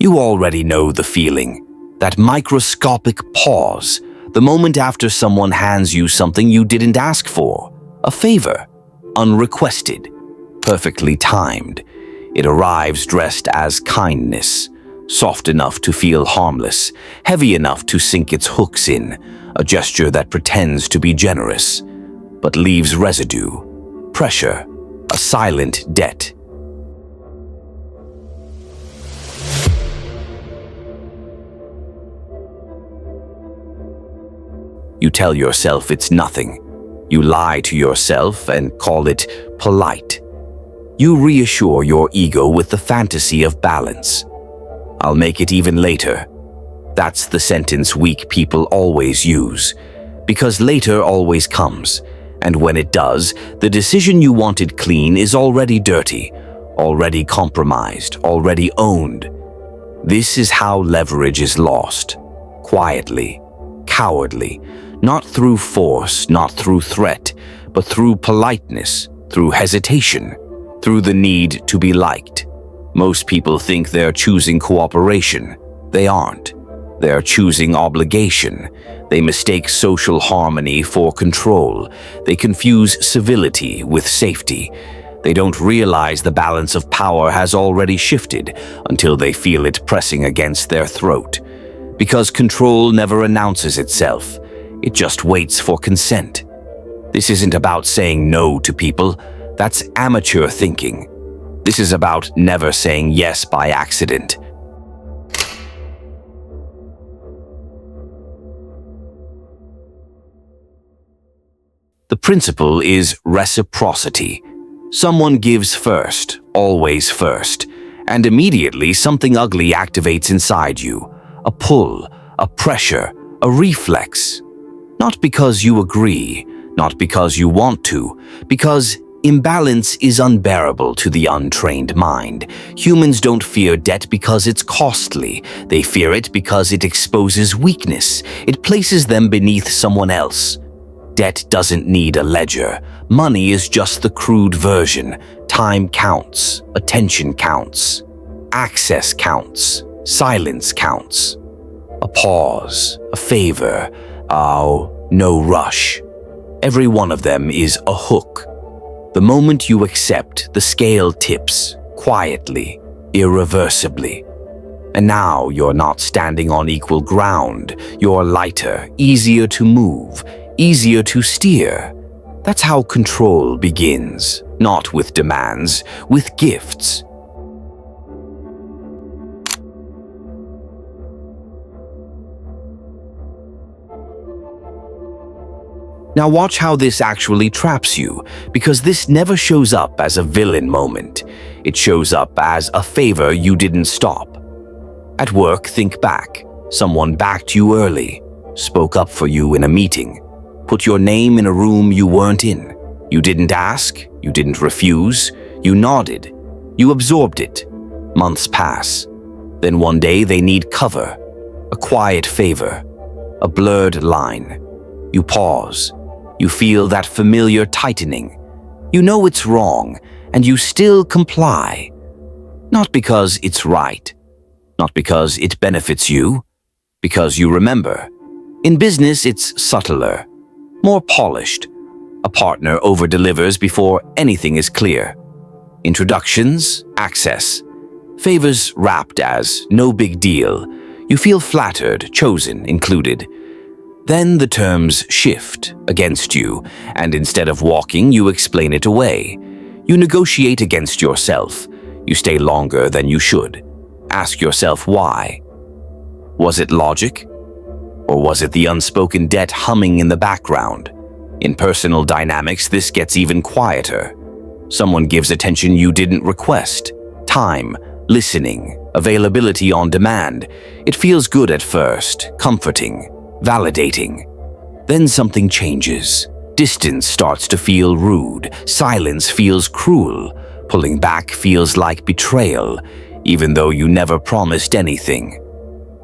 You already know the feeling, that microscopic pause, the moment after someone hands you something you didn't ask for, a favor, unrequested, perfectly timed. It arrives dressed as kindness, soft enough to feel harmless, heavy enough to sink its hooks in, a gesture that pretends to be generous, but leaves residue, pressure, a silent debt. You tell yourself it's nothing. You lie to yourself and call it polite. You reassure your ego with the fantasy of balance. I'll make it even later. That's the sentence weak people always use, because later always comes, and when it does, the decision you wanted clean is already dirty, already compromised, already owned. This is how leverage is lost, quietly, cowardly, not through force, not through threat, but through politeness, through hesitation, through the need to be liked. Most people think they're choosing cooperation. They aren't. They're choosing obligation. They mistake social harmony for control. They confuse civility with safety. They don't realize the balance of power has already shifted until they feel it pressing against their throat. Because control never announces itself. It just waits for consent. This isn't about saying no to people. That's amateur thinking. This is about never saying yes by accident. The principle is reciprocity. Someone gives first, always first, and immediately something ugly activates inside you. A pull, a pressure, a reflex. Not because you agree, not because you want to, because imbalance is unbearable to the untrained mind. Humans don't fear debt because it's costly. They fear it because it exposes weakness. It places them beneath someone else. Debt doesn't need a ledger. Money is just the crude version. Time counts. Attention counts. Access counts. Silence counts. A pause, a favor, no rush. Every one of them is a hook. The moment you accept, the scale tips, quietly, irreversibly. And now you're not standing on equal ground. You're lighter, easier to move, easier to steer. That's how control begins, not with demands, with gifts. Now watch how this actually traps you, because this never shows up as a villain moment. It shows up as a favor you didn't stop. At work, think back. Someone backed you early, spoke up for you in a meeting, put your name in a room you weren't in. You didn't ask, you didn't refuse, you nodded, you absorbed it. Months pass. Then one day they need cover, a quiet favor, a blurred line. You pause. You feel that familiar tightening. You know it's wrong, and you still comply. Not because it's right, not because it benefits you, because you remember. In business, it's subtler, more polished. A partner over-delivers before anything is clear. Introductions, access. Favors wrapped as no big deal. You feel flattered, chosen, included. Then the terms shift against you, and instead of walking, you explain it away. You negotiate against yourself. You stay longer than you should. Ask yourself why. Was it logic? Or was it the unspoken debt humming in the background? In personal dynamics, this gets even quieter. Someone gives attention you didn't request. Time, listening, availability on demand. It feels good at first, comforting, validating. Then something changes. Distance starts to feel rude. Silence feels cruel. Pulling back feels like betrayal, even though you never promised anything.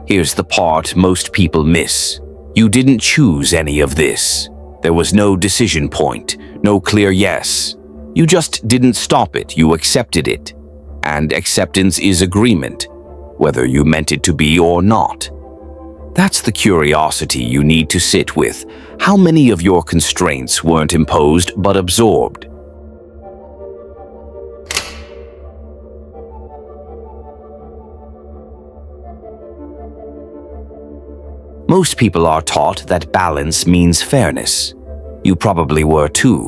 Here's the part most people miss. You didn't choose any of this. There was no decision point, no clear yes. You just didn't stop it, you accepted it. And acceptance is agreement. whether you meant it to be or not. That's the curiosity you need to sit with. How many of your constraints weren't imposed but absorbed? Most people are taught that balance means fairness. You probably were too.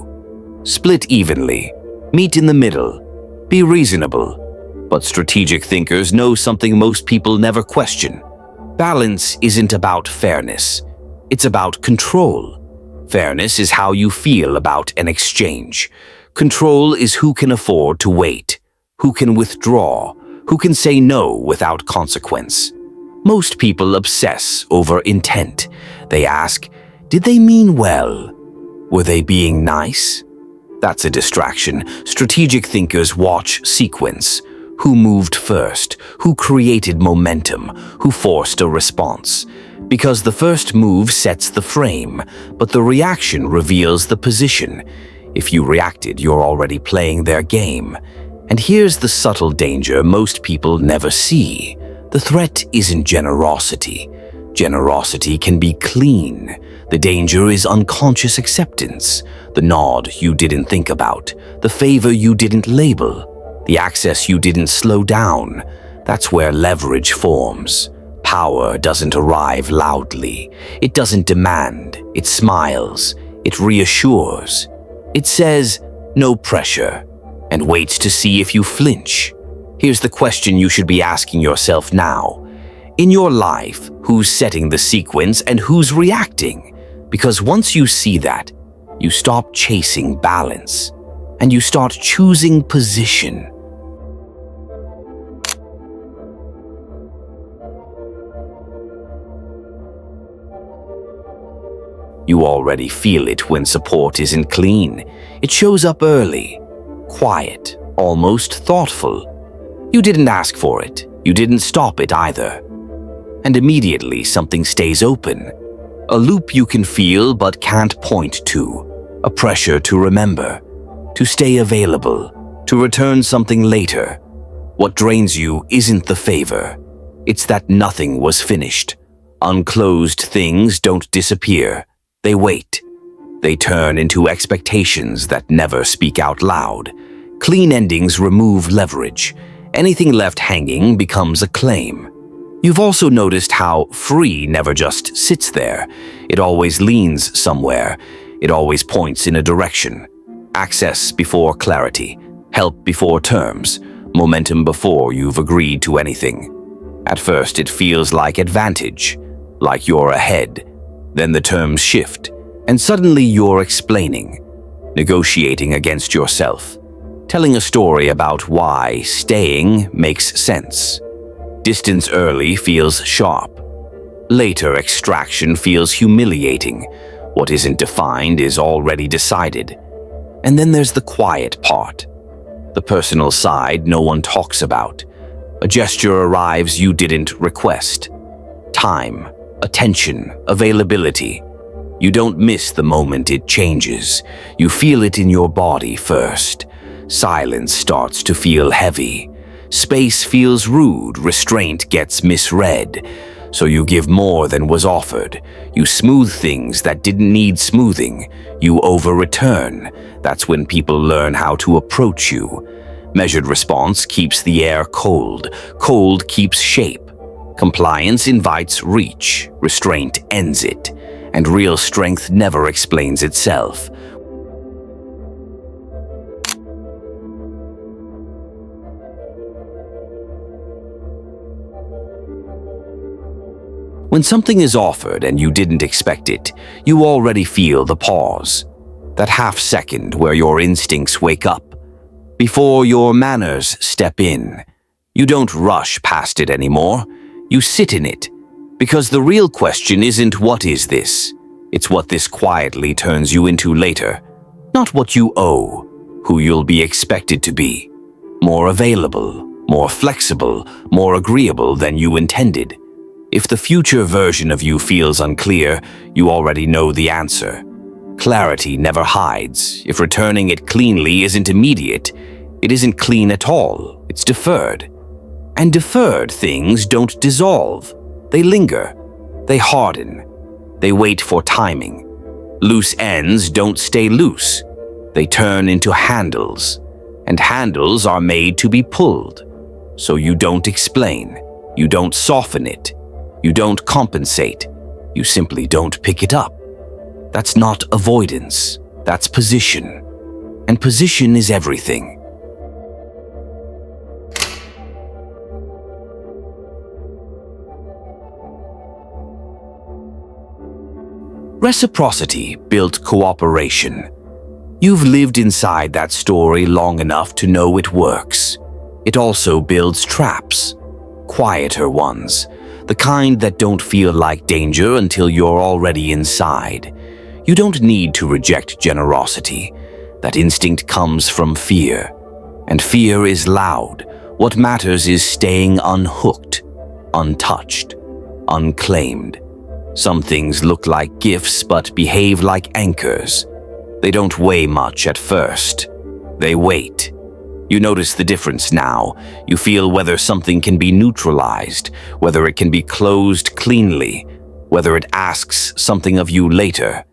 Split evenly, meet in the middle, be reasonable. But strategic thinkers know something most people never question. Balance isn't about fairness. It's about control. Fairness is how you feel about an exchange. Control is who can afford to wait, who can withdraw, who can say no without consequence. Most people obsess over intent. They ask, did they mean well? Were they being nice? That's a distraction. Strategic thinkers watch sequence. Who moved first? Who created momentum? Who forced a response? Because the first move sets the frame, but the reaction reveals the position. If you reacted, you're already playing their game. And here's the subtle danger most people never see. The threat isn't generosity. Generosity can be clean. The danger is unconscious acceptance. The nod you didn't think about. The favor you didn't label. The access you didn't slow down. That's where leverage forms. Power doesn't arrive loudly. It doesn't demand. It smiles. It reassures. It says, no pressure, and waits to see if you flinch. Here's the question you should be asking yourself now. In your life, who's setting the sequence and who's reacting? Because once you see that, you stop chasing balance and you start choosing position. You already feel it when support isn't clean. It shows up early, quiet, almost thoughtful. You didn't ask for it. You didn't stop it either. And immediately something stays open. A loop you can feel but can't point to. A pressure to remember. To stay available. To return something later. What drains you isn't the favor. It's that nothing was finished. Unclosed things don't disappear. They wait. They turn into expectations that never speak out loud. Clean endings remove leverage. Anything left hanging becomes a claim. You've also noticed how free never just sits there. It always leans somewhere. It always points in a direction. Access before clarity. Help before terms. Momentum before you've agreed to anything. At first it feels like advantage, like you're ahead. Then the terms shift, and suddenly you're explaining, negotiating against yourself, telling a story about why staying makes sense. Distance early feels sharp. Later extraction feels humiliating. What isn't defined is already decided. And then there's the quiet part. The personal side no one talks about. A gesture arrives you didn't request. Time, attention, availability. You don't miss the moment it changes. You feel it in your body first. Silence starts to feel heavy. Space feels rude, restraint gets misread. So you give more than was offered. You smooth things that didn't need smoothing. You over-return. That's when people learn how to approach you. Measured response keeps the air cold. Cold keeps shape. Compliance invites reach. Restraint ends it. And real strength never explains itself. When something is offered and you didn't expect it, you already feel the pause. That half second where your instincts wake up. Before your manners step in. You don't rush past it anymore. You sit in it. Because the real question isn't what is this? It's what this quietly turns you into later. Not what you owe, who you'll be expected to be. More available, more flexible, more agreeable than you intended. If the future version of you feels unclear, you already know the answer. Clarity never hides. If returning it cleanly isn't immediate, it isn't clean at all. It's deferred. And deferred things don't dissolve. They linger. They harden. They wait for timing. Loose ends don't stay loose. They turn into handles. And handles are made to be pulled. So you don't explain. You don't soften it. You don't compensate. You simply don't pick it up. That's not avoidance. That's position. And position is everything. Reciprocity built cooperation. You've lived inside that story long enough to know it works. It also builds traps. Quieter ones. The kind that don't feel like danger until you're already inside. You don't need to reject generosity. That instinct comes from fear. And fear is loud. What matters is staying unhooked, untouched, unclaimed. Some things look like gifts but behave like anchors. They don't weigh much at first. They wait. You notice the difference now. You feel whether something can be neutralized, whether it can be closed cleanly, whether it asks something of you later.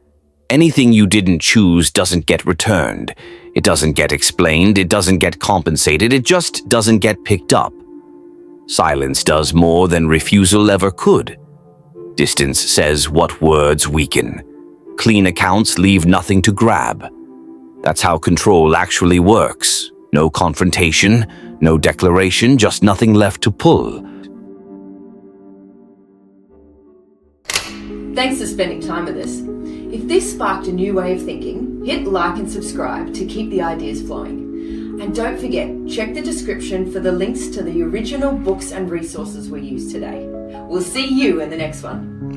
Anything you didn't choose doesn't get returned. It doesn't get explained. It doesn't get compensated. It just doesn't get picked up. Silence does more than refusal ever could. Distance says what words weaken. Clean accounts leave nothing to grab. That's how control actually works. No confrontation, no declaration, just nothing left to pull. Thanks for spending time with us. If this sparked a new way of thinking, hit like and subscribe to keep the ideas flowing. And don't forget, check the description for the links to the original books and resources we used today. We'll see you in the next one.